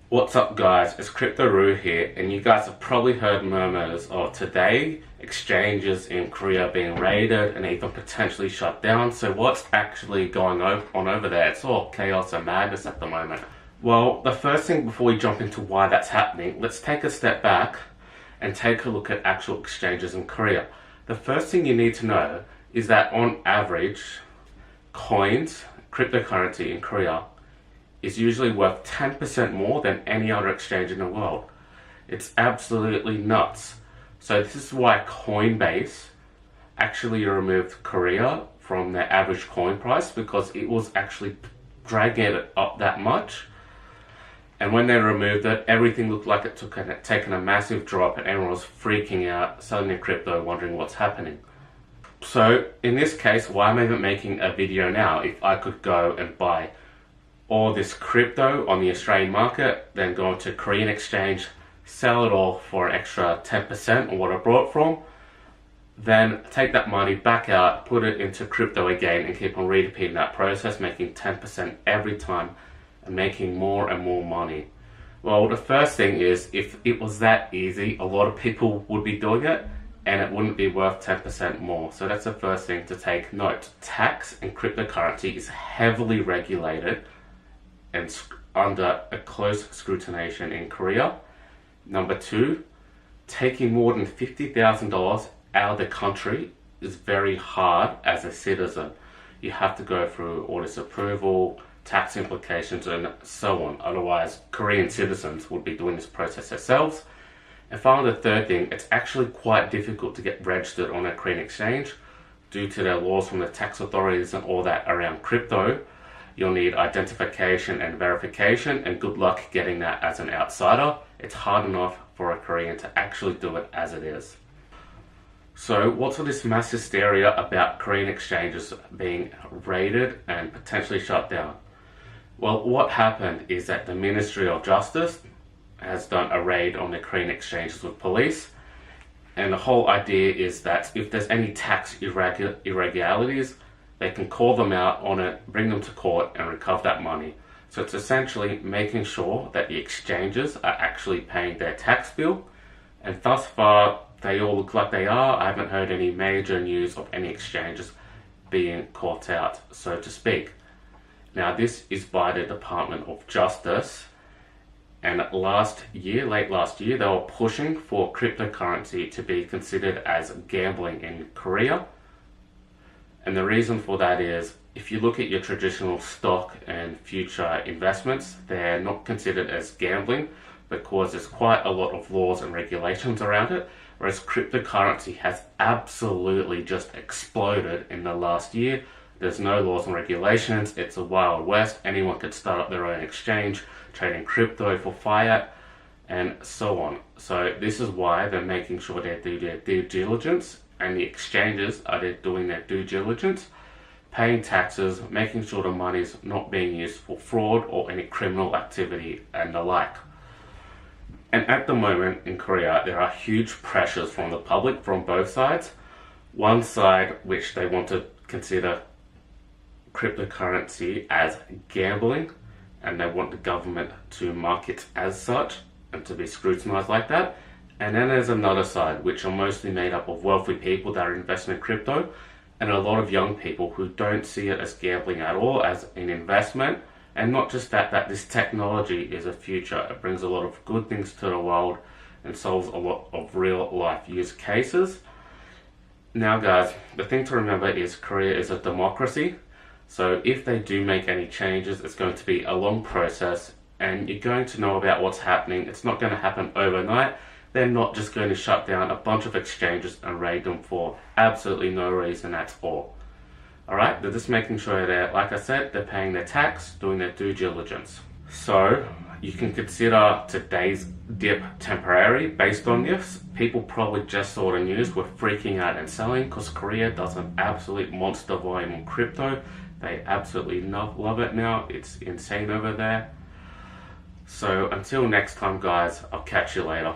What's up guys, it's Crypto here, and you guys have probably heard murmurs of today exchanges in Korea being raided and even potentially shut down. So what's actually going on over there? It's all chaos and madness at the moment. Well, the first thing before we jump into why that's happening, let's take a step back and take a look at actual exchanges in Korea. The first thing you need to know is that on average, coins, cryptocurrency in Korea, is usually worth 10% more than any other exchange in the world. It's absolutely nuts. So this is why Coinbase actually removed Korea from their average coin price, because it was actually dragging it up that much. And when they removed it, everything looked like it took taken a massive drop, and everyone was freaking out, selling their crypto, wondering what's happening. So in this case, why am I even making a video now if I could go and buy all this crypto on the Australian market, then go into Korean exchange, sell it all for an extra 10% on what I bought from, then take that money back out, put it into crypto again, and keep on repeating that process, making 10% every time and making more and more money. Well, the first thing is, if it was that easy, a lot of people would be doing it and it wouldn't be worth 10% more. So that's the first thing to take note. Tax and cryptocurrency is heavily regulated and under a close scrutination in Korea. Number two, taking more than $50,000 out of the country is very hard as a citizen. You have to go through audit approval, tax implications, and so on. Otherwise, Korean citizens would be doing this process themselves. And finally, the third thing, it's actually quite difficult to get registered on a Korean exchange due to their laws from the tax authorities and all that around crypto. You'll need identification and verification, and good luck getting that as an outsider. It's hard enough for a Korean to actually do it as it is. So what's all this mass hysteria about Korean exchanges being raided and potentially shut down? Well, what happened is that the Ministry of Justice has done a raid on the Korean exchanges with police, and the whole idea is that if there's any tax irregularities, they can call them out on it, bring them to court, and recover that money. So it's essentially making sure that the exchanges are actually paying their tax bill, and thus far they all look like they are. I haven't heard any major news of any exchanges being caught out, so to speak. Now, this is by the Department of Justice, and late last year, they were pushing for cryptocurrency to be considered as gambling in Korea. And the reason for that is, if you look at your traditional stock and future investments, they're not considered as gambling because there's quite a lot of laws and regulations around it, whereas cryptocurrency has absolutely just exploded in the last year. There's no laws and regulations, it's a wild west, anyone could start up their own exchange, trading crypto for fiat, and so on. So this is why they're making sure they do their due diligence, and the exchanges are doing their due diligence, paying taxes, making sure the money is not being used for fraud or any criminal activity and the like. And at the moment in Korea, there are huge pressures from the public from both sides. One side, which they want to consider cryptocurrency as gambling, and they want the government to mark it as such and to be scrutinized like that. And then there's another side, which are mostly made up of wealthy people that are investing in crypto, and a lot of young people who don't see it as gambling at all, as an investment. And not just that this technology is a future. It brings a lot of good things to the world and solves a lot of real life use cases. Now guys, the thing to remember is Korea is a democracy. So if they do make any changes, it's going to be a long process, and you're going to know about what's happening. It's not going to happen overnight. They're not just going to shut down a bunch of exchanges and raid them for absolutely no reason at all. Alright, they're just making sure that, like I said, they're paying their tax, doing their due diligence. So you can consider today's dip temporary based on this. People probably just saw the news, were freaking out and selling because Korea does an absolute monster volume on crypto. They absolutely love it now. It's insane over there. So until next time guys, I'll catch you later.